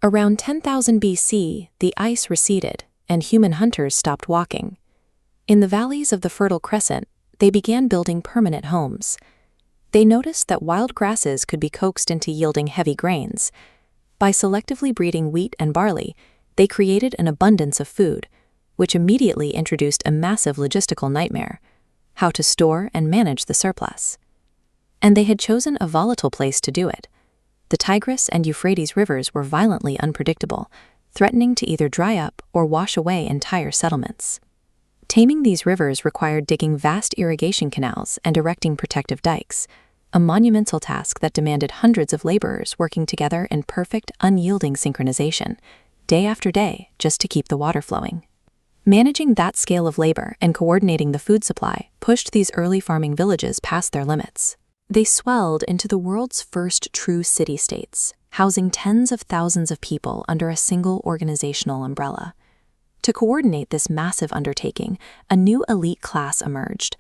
Around 10,000 BC, the ice receded, and human hunters stopped walking. In the valleys of the Fertile Crescent, they began building permanent homes. They noticed that wild grasses could be coaxed into yielding heavy grains. By selectively breeding wheat and barley, they created an abundance of food, which immediately introduced a massive logistical nightmare: how to store and manage the surplus. And they had chosen a volatile place to do it. The Tigris and Euphrates rivers were violently unpredictable, threatening to either dry up or wash away entire settlements. Taming these rivers required digging vast irrigation canals and erecting protective dikes, a monumental task that demanded hundreds of laborers working together in perfect, unyielding synchronization, day after day, just to keep the water flowing. Managing that scale of labor and coordinating the food supply pushed these early farming villages past their limits. They swelled into the world's first true city-states, housing tens of thousands of people under a single organizational umbrella. To coordinate this massive undertaking, a new elite class emerged: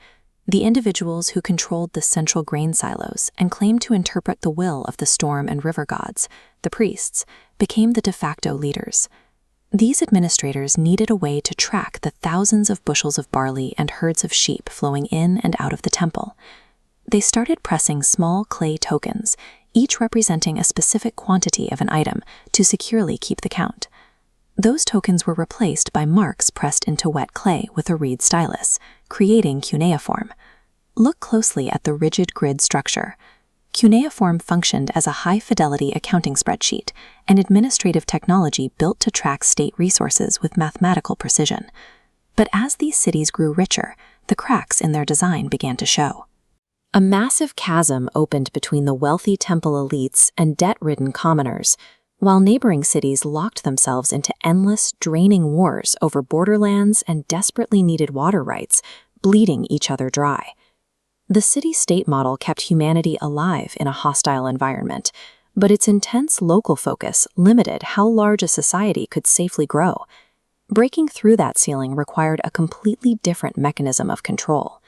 the individuals who controlled the central grain silos and claimed to interpret the will of the storm and river gods, the priests, became the de facto leaders. These administrators needed a way to track the thousands of bushels of barley and herds of sheep flowing in and out of the temple. They started pressing small clay tokens, each representing a specific quantity of an item, to securely keep the count. Those tokens were replaced by marks pressed into wet clay with a reed stylus, creating cuneiform. Look closely at the rigid grid structure. Cuneiform functioned as a high-fidelity accounting spreadsheet, an administrative technology built to track state resources with mathematical precision. But as these cities grew richer, the cracks in their design began to show. A massive chasm opened between the wealthy temple elites and debt-ridden commoners, while neighboring cities locked themselves into endless, draining wars over borderlands and desperately needed water rights, bleeding each other dry. The city-state model kept humanity alive in a hostile environment, but its intense local focus limited how large a society could safely grow. Breaking through that ceiling required a completely different mechanism of control.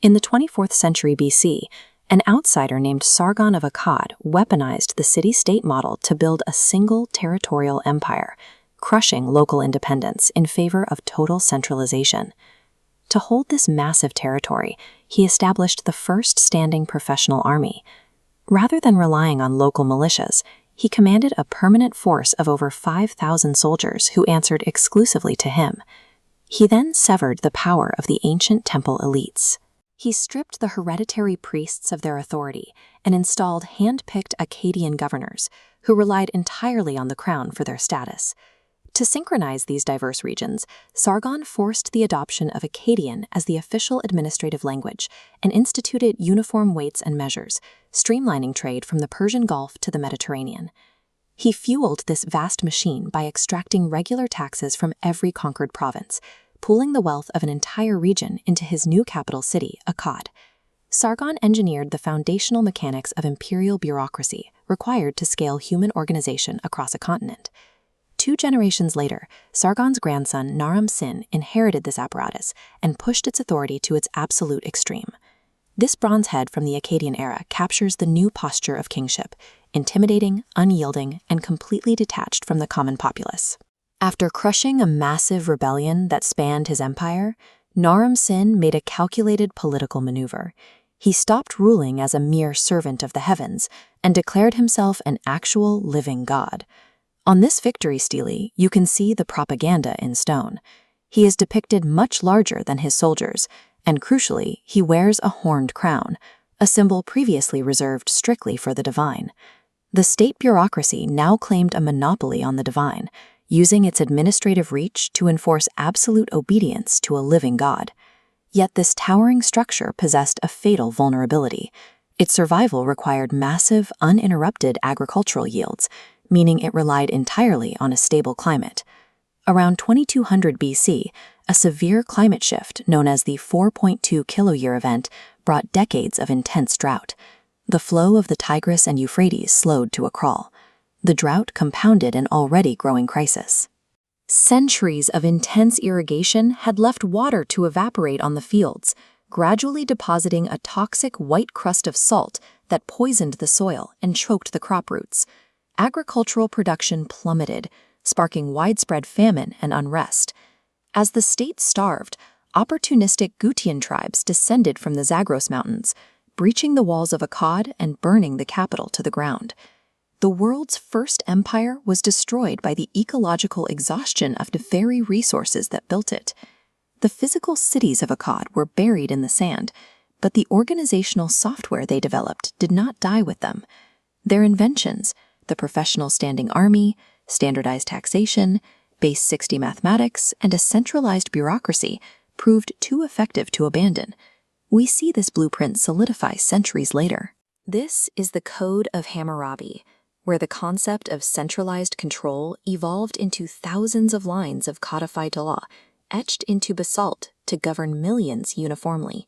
In the 24th century BC, an outsider named Sargon of Akkad weaponized the city-state model to build a single territorial empire, crushing local independence in favor of total centralization. To hold this massive territory, he established the first standing professional army. Rather than relying on local militias, he commanded a permanent force of over 5,000 soldiers who answered exclusively to him. He then severed the power of the ancient temple elites. He stripped the hereditary priests of their authority and installed hand-picked Akkadian governors who relied entirely on the crown for their status. To synchronize these diverse regions, Sargon forced the adoption of Akkadian as the official administrative language and instituted uniform weights and measures, streamlining trade from the Persian Gulf to the Mediterranean. He fueled this vast machine by extracting regular taxes from every conquered province, pooling the wealth of an entire region into his new capital city, Akkad. Sargon engineered the foundational mechanics of imperial bureaucracy required to scale human organization across a continent. 2 generations later, Sargon's grandson Naram-Sin inherited this apparatus and pushed its authority to its absolute extreme. This bronze head from the Akkadian era captures the new posture of kingship, intimidating, unyielding, and completely detached from the common populace. After crushing a massive rebellion that spanned his empire, Naram-Sin made a calculated political maneuver. He stopped ruling as a mere servant of the heavens and declared himself an actual living god. On this victory stele, you can see the propaganda in stone. He is depicted much larger than his soldiers, and crucially, he wears a horned crown, a symbol previously reserved strictly for the divine. The state bureaucracy now claimed a monopoly on the divine, using its administrative reach to enforce absolute obedience to a living god. Yet this towering structure possessed a fatal vulnerability. Its survival required massive, uninterrupted agricultural yields, meaning it relied entirely on a stable climate. Around 2200 BC, a severe climate shift known as the 4.2 kiloyear event brought decades of intense drought. The flow of the Tigris and Euphrates slowed to a crawl. The drought compounded an already growing crisis. Centuries of intense irrigation had left water to evaporate on the fields, gradually depositing a toxic white crust of salt that poisoned the soil and choked the crop roots. agricultural production plummeted, sparking widespread famine and unrest. As the state starved, opportunistic Gutian tribes descended from the Zagros Mountains, breaching the walls of Akkad and burning the capital to the ground. The world's first empire was destroyed by the ecological exhaustion of the very resources that built it. The physical cities of Akkad were buried in the sand, but the organizational software they developed did not die with them. Their inventions, the professional standing army, standardized taxation, base 60 mathematics, and a centralized bureaucracy, proved too effective to abandon. We see this blueprint solidify centuries later. This is the Code of Hammurabi, where the concept of centralized control evolved into thousands of lines of codified law, etched into basalt to govern millions uniformly.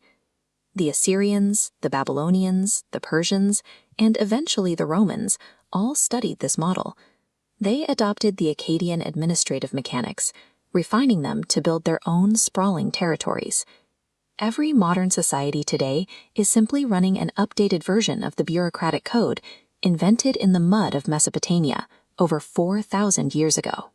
The Assyrians, the Babylonians, the Persians, and eventually the Romans all studied this model. They adopted the Akkadian administrative mechanics, refining them to build their own sprawling territories. Every modern society today is simply running an updated version of the bureaucratic code invented in the mud of Mesopotamia over 4,000 years ago.